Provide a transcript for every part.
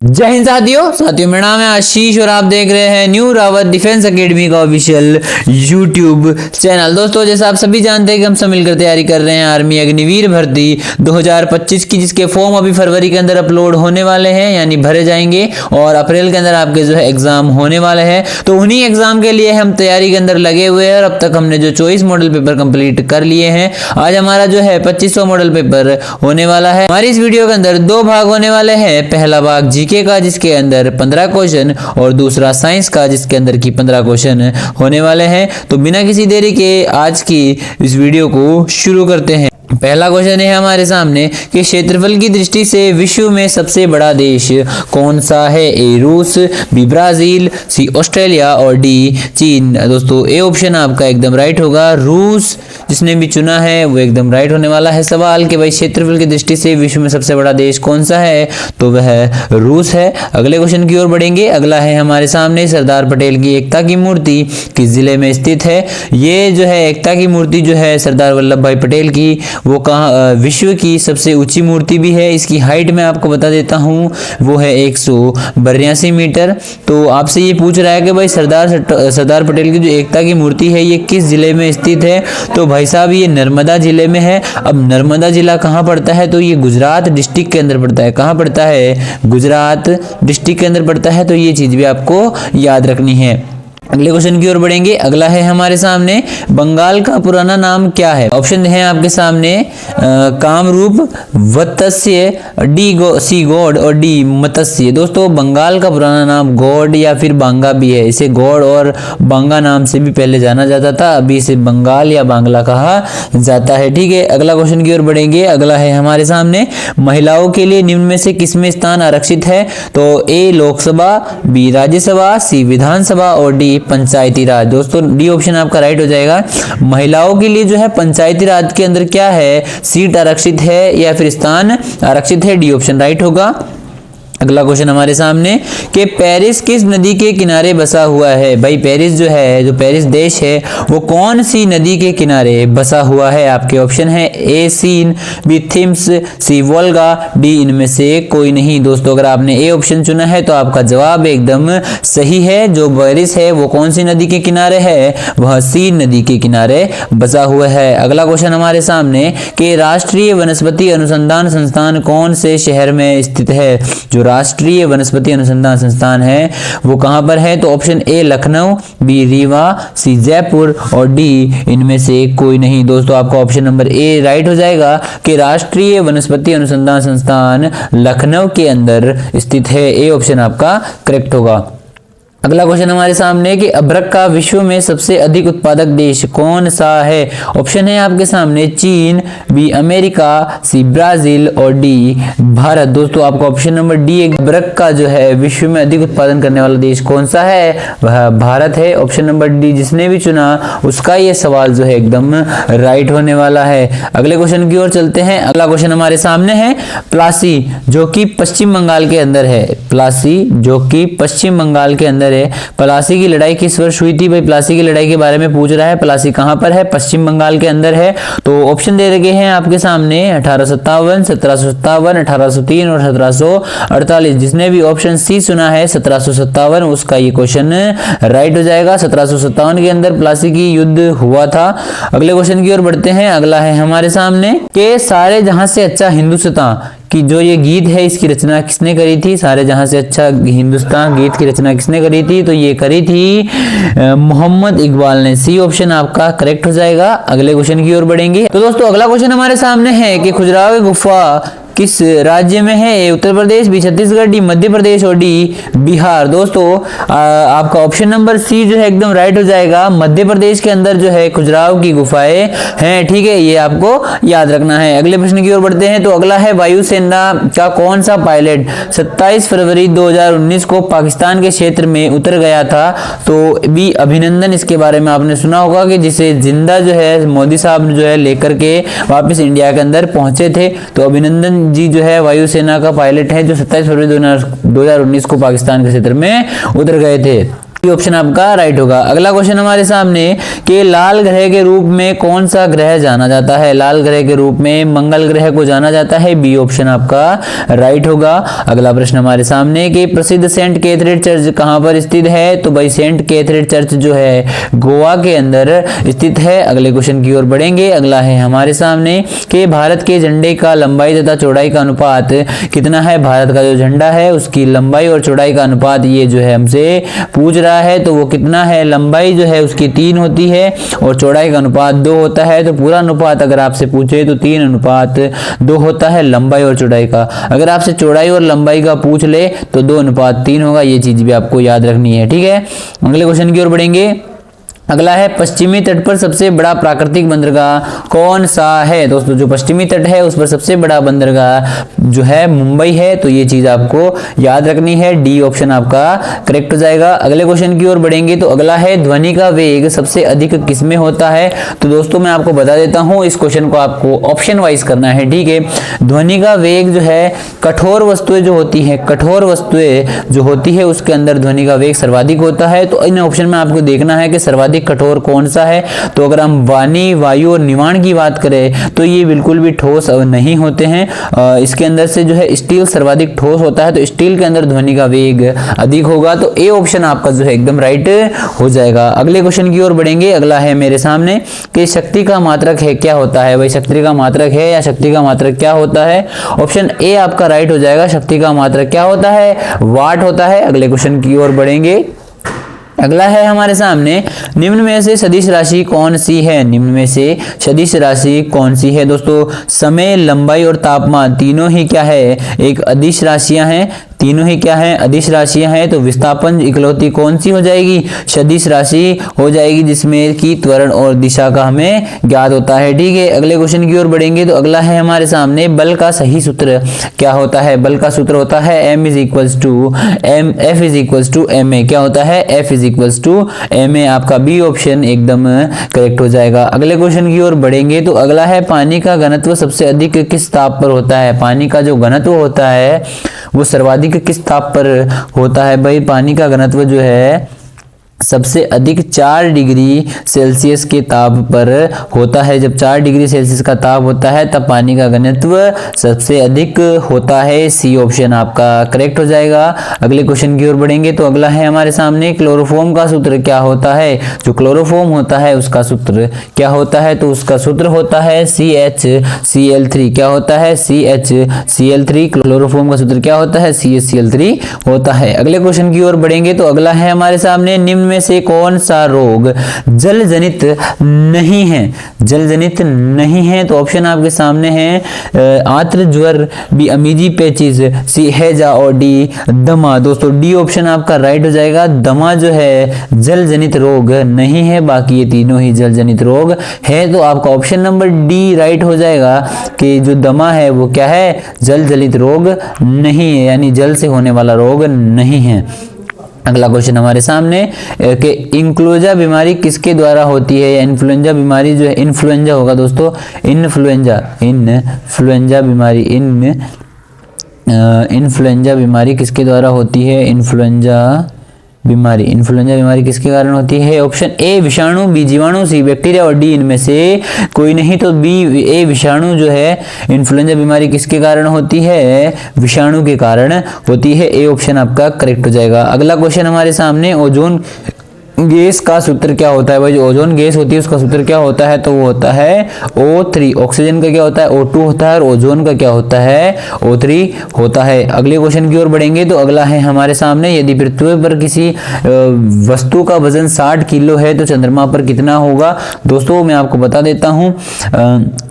जय हिंद साथियों मेरा नाम है आशीष और आप देख रहे हैं न्यू रावत डिफेंस एकेडमी का ऑफिशियल यूट्यूब चैनल। दोस्तों जैसा आप सभी जानते हैं कि हम सब मिलकर तैयारी कर रहे हैं आर्मी अग्निवीर भर्ती 2025 की, जिसके फॉर्म अभी फरवरी के अंदर अपलोड होने वाले हैं, यानी भरे जाएंगे और अप्रैल के अंदर आपके जो है एग्जाम होने वाले हैं। तो उन्हीं एग्जाम के लिए हम तैयारी के अंदर लगे हुए हैं और अब तक हमने जो 24 मॉडल पेपर कंप्लीट कर लिए हैं। आज हमारा जो है 25वां मॉडल पेपर होने वाला है। हमारी इस वीडियो के अंदर दो भाग होने वाले हैं। पहला भाग जीके का जिसके अंदर 15 क्वेश्चन और दूसरा साइंस का जिसके अंदर की 15 क्वेश्चन होने वाले हैं। तो बिना किसी देरी के आज की इस वीडियो को शुरू करते हैं। पहला क्वेश्चन है हमारे सामने कि क्षेत्रफल की दृष्टि से विश्व में सबसे बड़ा देश कौन सा है? ए रूस, बी ब्राजील, सी ऑस्ट्रेलिया और डी चीन। दोस्तों ए ऑप्शन आपका एकदम राइट होगा। रूस जिसने भी चुना है वो एकदम राइट होने वाला है। सवाल कि भाई क्षेत्रफल की दृष्टि से विश्व में सबसे बड़ा देश कौन सा है, तो वह रूस है। अगले क्वेश्चन की ओर बढ़ेंगे। अगला है हमारे सामने सरदार पटेल की एकता की मूर्ति किस जिले में स्थित है? ये जो है एकता की मूर्ति जो है सरदार वल्लभ भाई पटेल की, वो कहाँ विश्व की सबसे ऊंची मूर्ति भी है। इसकी हाइट मैं आपको बता देता हूँ, वो है 182 मीटर। तो आपसे ये पूछ रहा है कि भाई सरदार पटेल की जो एकता की मूर्ति है ये किस जिले में स्थित है? तो भाई साहब ये नर्मदा जिले में है। अब नर्मदा जिला कहाँ पड़ता है? तो ये गुजरात डिस्ट्रिक्ट के अंदर पड़ता है। कहाँ पड़ता है? गुजरात डिस्ट्रिक्ट के अंदर पड़ता है। तो ये चीज भी आपको याद रखनी है। अगले क्वेश्चन की ओर बढ़ेंगे। अगला है हमारे सामने बंगाल का पुराना नाम क्या है? ऑप्शन है आपके सामने कामरूप, वत्स्य, सी गौड़ और डी मत्स्य। दोस्तों बंगाल का पुराना नाम गौड़ या फिर बांगा भी है। इसे गौड़ और बांगा नाम से भी पहले जाना जाता था, अभी इसे बंगाल या बांग्ला कहा जाता है। ठीक है, अगला क्वेश्चन की ओर बढ़ेंगे। अगला है हमारे सामने महिलाओं के लिए निम्न में से किसमें स्थान आरक्षित है? तो ए लोकसभा, बी राज्यसभा, सी विधानसभा और डी पंचायती राज। दोस्तों डी ऑप्शन आपका राइट हो जाएगा। महिलाओं के लिए जो है पंचायती राज के अंदर क्या है, सीट आरक्षित है या फिर स्थान आरक्षित है। डी ऑप्शन राइट होगा। अगला क्वेश्चन हमारे सामने कि पेरिस किस नदी के किनारे बसा हुआ है? भाई पेरिस जो है, जो पेरिस देश है वो कौन सी नदी के किनारे बसा हुआ है? आपके ऑप्शन है ए सीन, बी थिम्स, सी वोल्गा, डी इनमें से कोई नहीं। दोस्तों अगर आपने ए ऑप्शन चुना है तो आपका जवाब एकदम सही है। जो पेरिस है वो कौन सी नदी के किनारे है? वह सीन नदी के किनारे बसा हुआ है। अगला क्वेश्चन हमारे सामने कि राष्ट्रीय वनस्पति अनुसंधान संस्थान कौन से शहर में स्थित है? जो राष्ट्रीय वनस्पति अनुसंधान संस्थान है वो कहां पर है? तो option A Lucknow, B Rewa, C Jaipur और डी इनमें से कोई नहीं। दोस्तों आपका ऑप्शन नंबर ए राइट हो जाएगा कि राष्ट्रीय वनस्पति अनुसंधान संस्थान लखनऊ के अंदर स्थित है। ए ऑप्शन आपका करेक्ट होगा। अगला क्वेश्चन हमारे सामने कि अभ्रक का विश्व में सबसे अधिक उत्पादक देश कौन सा है? ऑप्शन है आपके सामने चीन, बी अमेरिका, सी ब्राजील और डी भारत। दोस्तों आपका ऑप्शन नंबर डी अभ्रक का जो है विश्व में अधिक उत्पादन करने वाला देश कौन सा है? वह भारत है। ऑप्शन नंबर डी जिसने भी चुना उसका ये सवाल जो है एकदम राइट होने वाला है। अगले क्वेश्चन की ओर चलते हैं। अगला क्वेश्चन हमारे सामने है प्लासी जो कि पश्चिम बंगाल के अंदर है। प्लासी जो कि पश्चिम बंगाल के अंदर है। प्लासी की लड़ाई किस वर्ष हुई थी? भाई प्लासी की लड़ाई के बारे में पूछ रहा है। प्लासी कहां पर है? पश्चिम बंगाल के अंदर है। तो ऑप्शन दे रखे हैं आपके सामने 1857, 1757, 1803 और 1748। जिसने भी ऑप्शन सी सुना है 1757 उसका ये क्वेश्चन राइट हो जाएगा। 1757 के अंदर प्लासी की युद्ध हुआ था। अगले क्वेश्चन की ओर बढ़ते हैं। अगला है हमारे सामने कि सारे जहां से अच्छा हिंदुस्तान कि जो ये गीत है इसकी रचना किसने करी थी? सारे जहां से अच्छा हिंदुस्तान गीत की रचना किसने करी थी? तो ये करी थी मोहम्मद इकबाल ने। सी ऑप्शन आपका करेक्ट हो जाएगा। अगले क्वेश्चन की ओर बढ़ेंगे। तो दोस्तों अगला क्वेश्चन हमारे सामने है कि खजुराहो गुफा किस राज्य में है? ए उत्तर प्रदेश, बी छत्तीसगढ़, डी मध्य प्रदेश और डी बिहार। दोस्तों आपका ऑप्शन नंबर सी जो है एकदम राइट हो जाएगा। मध्य प्रदेश के अंदर जो है खजुराहो की गुफाएं हैं। ठीक है, ये आपको याद रखना है। अगले प्रश्न की ओर बढ़ते हैं। तो अगला है वायुसेना का कौन सा पायलट 27 फरवरी 2019 को पाकिस्तान के क्षेत्र में उतर गया था? तो बी अभिनंदन, इसके बारे में आपने सुना होगा कि जिसे जिंदा जो है मोदी साहब जो है लेकर के वापस इंडिया के अंदर पहुंचे थे। तो अभिनंदन जी जो है वायुसेना का पायलट है जो 27 फरवरी 2019 को पाकिस्तान के क्षेत्र में उतर गए थे। ऑप्शन आपका राइट होगा। अगला क्वेश्चन हमारे सामने कि लाल ग्रह के रूप में कौन सा ग्रह जाना जाता है। लाल ग्रह के रूप में मंगल ग्रह को जाना जाता है, बी ऑप्शन आपका राइट होगा। अगला प्रश्न हमारे सामने कि प्रसिद्ध सेंट कैथरीन चर्च कहां पर स्थित है। तो भाई सेंट कैथरीन चर्च जो है गोवा के अंदर स्थित है। अगले क्वेश्चन की ओर बढ़ेंगे। अगला है हमारे सामने कि भारत के झंडे का लंबाई तथा चौड़ाई का अनुपात कितना है। भारत का जो झंडा है उसकी लंबाई और चौड़ाई का अनुपात ये जो है हमसे पूछ रहा है, तो वो कितना है। लंबाई जो है उसकी 3 होती है और चौड़ाई का अनुपात 2 होता है। तो पूरा अनुपात अगर आपसे पूछे तो 3:2 होता है लंबाई और चौड़ाई का। अगर आपसे चौड़ाई और लंबाई का पूछ ले तो 2:3 होगा। ये चीज भी आपको याद रखनी है, ठीक है। अगले क्वेश्चन की ओर बढ़ेंगे। अगला है पश्चिमी तट पर सबसे बड़ा प्राकृतिक बंदरगाह कौन सा है। दोस्तों जो पश्चिमी तट है उस पर सबसे बड़ा बंदरगाह जो है मुंबई है। तो ये चीज आपको याद रखनी है, डी ऑप्शन आपका करेक्ट हो जाएगा। अगले क्वेश्चन की ओर बढ़ेंगे। तो अगला है ध्वनि का वेग सबसे अधिक किसमें होता है। तो दोस्तों मैं आपको बता देता हूं, इस क्वेश्चन को आपको ऑप्शन वाइज करना है, ठीक है। ध्वनि का वेग जो है कठोर वस्तुएं जो होती है, कठोर वस्तुएं जो होती है उसके अंदर ध्वनि का वेग सर्वाधिक होता है। तो इन ऑप्शन में आपको देखना है कि सर्वाधिक कठोर कौन सा है। तो अगर हम वाणी, वायु और निवाण की बात करें तो ये बिल्कुल भी ठोस नहीं होते हैं। इसके अंदर से जो है स्टील सर्वाधिक ठोस होता है, तो स्टील के अंदर ध्वनि का वेग अधिक होगा। तो ए ऑप्शन आपका जो है एकदम राइट हो जाएगा। अगले क्वेश्चन की ओर बढ़ेंगे। अगला है मेरे सामने कि शक्ति का मात्रक है क्या होता है। भाई शक्ति का मात्रक है या शक्ति का मात्रक क्या होता है। ऑप्शन ए आपका राइट हो जाएगा। शक्ति का मात्रक क्या होता है, वाट होता है। अगले क्वेश्चन की ओर बढ़ेंगे। अगला है हमारे सामने निम्न में से सदिश राशि कौन सी है। निम्न में से सदिश राशि कौन सी है। दोस्तों समय, लंबाई और तापमान तीनों ही क्या है, एक अदिश राशियां हैं। तीनों ही क्या है, अदिश राशियां हैं। तो विस्थापन इकलौती कौन सी हो जाएगी, सदिश राशि हो जाएगी, जिसमें की त्वरण और दिशा का हमें ज्ञात होता है, ठीक है। अगले क्वेश्चन की ओर बढ़ेंगे। तो अगला है हमारे सामने बल का सही सूत्र क्या होता है। बल का सूत्र होता है F इज टू ma। क्या होता है, F इज टू ma। आपका बी ऑप्शन एकदम करेक्ट हो जाएगा। अगले क्वेश्चन की ओर बढ़ेंगे। तो अगला है पानी का घनत्व सबसे अधिक किस ताप पर होता है। पानी का जो घनत्व होता है वो सर्वाधिक किस ताप पर होता है। भाई पानी का घनत्व जो है सबसे अधिक 4 डिग्री सेल्सियस के ताप पर होता है। जब 4 डिग्री सेल्सियस का ताप होता है तब पानी का घनत्व सबसे अधिक होता है। सी ऑप्शन आपका करेक्ट हो जाएगा। अगले क्वेश्चन की ओर बढ़ेंगे। तो अगला है हमारे सामने क्लोरोफॉर्म का सूत्र क्या होता है। जो क्लोरोफॉर्म होता है उसका सूत्र क्या होता है। तो उसका सूत्र होता है CHCl3। क्या होता है, CHCl3। क्लोरोफॉर्म का सूत्र क्या होता है, CHCl3 होता है। अगले क्वेश्चन की ओर बढ़ेंगे। तो अगला है हमारे सामने निम्न में से कौन सा रोग जल जनित नहीं है। जल जनित नहीं है तो ऑप्शन आपके सामने है आंत्र ज्वर, बी अमीजी पेचिस, सी हैजा और डी दमा। दोस्तों डी ऑप्शन आपका राइट हो जाएगा। दमा जो है जल जनित रोग नहीं है, बाकी ये तीनों ही जल जनित रोग है। तो आपका ऑप्शन नंबर डी राइट हो जाएगा कि जो दमा है वो क्या है, जल जनित रोग नहीं है, यानी जल से होने वाला रोग नहीं है। अगला क्वेश्चन हमारे सामने कि इन्फ्लुएंजा बीमारी किसके द्वारा होती है। इन्फ्लुएंजा बीमारी जो है, इन्फ्लुएंजा होगा दोस्तों, इन्फ्लुएंजा बीमारी किसके द्वारा होती है। इन्फ्लुएंजा बीमारी किसके कारण होती है। ऑप्शन ए विषाणु, बी जीवाणु, सी बैक्टीरिया और डी इनमें से कोई नहीं। तो बी ए विषाणु जो है, इन्फ्लुएंजा बीमारी किसके कारण होती है, विषाणु के कारण होती है। ए ऑप्शन आपका करेक्ट हो जाएगा। अगला क्वेश्चन हमारे सामने ओजोन गैस का सूत्र क्या होता है। भाई जो ओजोन गैस होती है उसका सूत्र क्या होता है। तो वो होता है O3। ऑक्सीजन का क्या होता है, O2 होता है, और ओजोन का क्या होता है, O3 होता है। अगले क्वेश्चन की ओर बढ़ेंगे। तो अगला है हमारे सामने यदि पृथ्वी पर किसी वस्तु का वजन 60 किलो है तो चंद्रमा पर कितना होगा। दोस्तों मैं आपको बता देता हूं,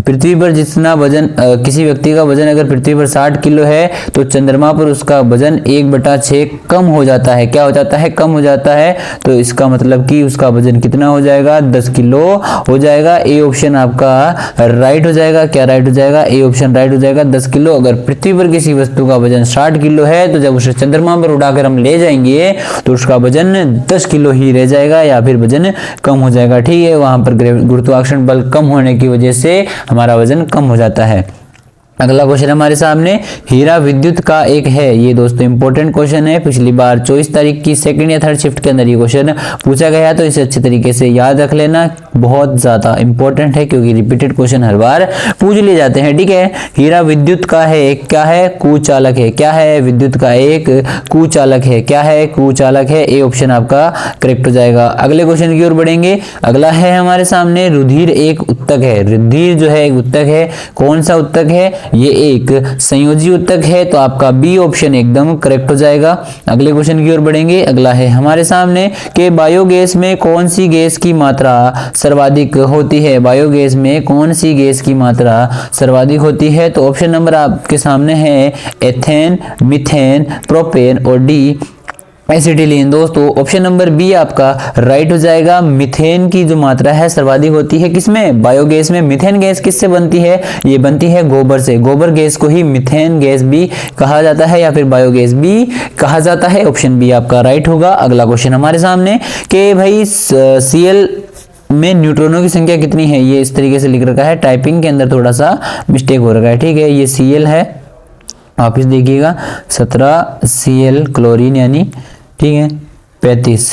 पृथ्वी पर जितना वजन, किसी व्यक्ति का वजन अगर पृथ्वी पर 60 किलो है तो चंद्रमा पर उसका वजन 1/6 कम हो जाता है। क्या हो जाता है, कम हो जाता है। तो इसका मतलब कि उसका वजन कितना हो जाएगा, 10 किलो हो जाएगा। ए ऑप्शन आपका राइट हो जाएगा। क्या राइट हो जाएगा, ए ऑप्शन राइट हो जाएगा, 10 किलो। अगर पृथ्वी पर किसी वस्तु का वजन 60 किलो है तो जब उसे चंद्रमा पर उड़ाकर हम ले जाएंगे तो उसका वजन 10 किलो ही रह जाएगा या फिर वजन कम हो जाएगा, ठीक है। वहां पर गुरुत्वाकर्षण बल कम होने की वजह से हमारा वजन कम हो जाता है। अगला क्वेश्चन हमारे सामने, हीरा विद्युत का एक है। ये दोस्तों इंपॉर्टेंट क्वेश्चन है, पिछली बार 24 तारीख की सेकंड या थर्ड शिफ्ट के अंदर ये क्वेश्चन पूछा गया, तो इसे अच्छे तरीके से याद रख लेना, बहुत ज्यादा इंपॉर्टेंट है क्योंकि रिपीटेड क्वेश्चन हर बार पूछ लिए जाते हैं। ठीक है, हीरा विद्युत का है एक क्या है, कुचालक है। क्या है, विद्युत का एक कुचालक है। क्या है, कुचालक है। ए ऑप्शन आपका करेक्ट हो जाएगा। अगले क्वेश्चन की ओर बढ़ेंगे। अगला है हमारे सामने, रुधिर एक उत्तक है। रुधिर जो है एक उत्तक है। कौन सा उत्तक है, ये एक संयोजी उत्तक है, तो आपका बी ऑप्शन एकदम करेक्ट हो जाएगा। अगले क्वेश्चन की ओर बढ़ेंगे। अगला है हमारे सामने कि बायोगैस में कौन सी गैस की मात्रा सर्वाधिक होती है। बायोगैस में कौन सी गैस की मात्रा सर्वाधिक होती है, तो ऑप्शन नंबर आपके सामने है एथेन, मीथेन, प्रोपेन और डी एसिटिलीन। दोस्तों ऑप्शन नंबर बी आपका राइट हो जाएगा। मीथेन की जो मात्रा है सर्वाधिक होती है किसमें, बायोगैस में। मीथेन गैस किससे बनती है, ये बनती है गोबर से। गोबर गैस को ही मीथेन गैस भी कहा जाता है या फिर बायोगैस भी कहा जाता है। ऑप्शन बी आपका राइट होगा। अगला क्वेश्चन हमारे सामने कि भाई Cl में न्यूट्रॉनों की संख्या कितनी है, ये इस तरीके से लिख रखा है, टाइपिंग के अंदर थोड़ा सा मिस्टेक हो रखा है। ठीक है, ये Cl है, वापिस देखिएगा 17 Cl क्लोरीन यानी, ठीक है 35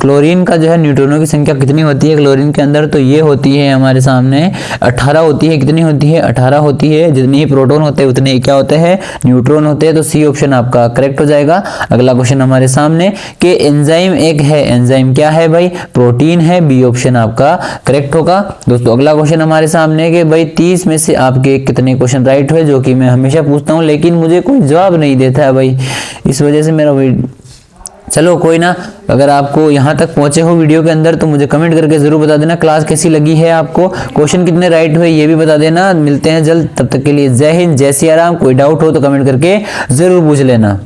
क्लोरीन का जो है न्यूट्रॉनों की संख्या कितनी होती है क्लोरीन के अंदर, तो ये होती है हमारे सामने 18 होती है। कितनी होती है, 18 होती है। जितने ही प्रोटॉन होते हैं उतने ही क्या होते हैं, न्यूट्रॉन होते हैं, तो सी ऑप्शन आपका करेक्ट हो जाएगा। अगला क्वेश्चन हमारे सामने कि एंजाइम एक है। एंजाइम क्या है भाई, प्रोटीन है। बी ऑप्शन आपका करेक्ट होगा। दोस्तों अगला क्वेश्चन हमारे सामने कि भाई 30 में से आपके कितने क्वेश्चन राइट हुए, जो कि मैं हमेशा पूछता हूँ लेकिन मुझे कोई जवाब नहीं देता है भाई, इस वजह से मेरा चलो कोई ना, अगर आपको यहाँ तक पहुंचे हो वीडियो के अंदर तो मुझे कमेंट करके जरूर बता देना क्लास कैसी लगी है आपको, क्वेश्चन कितने राइट हुए ये भी बता देना। मिलते हैं जल्द, तब तक के लिए जय हिंद, जय सिया राम। कोई डाउट हो तो कमेंट करके जरूर पूछ लेना।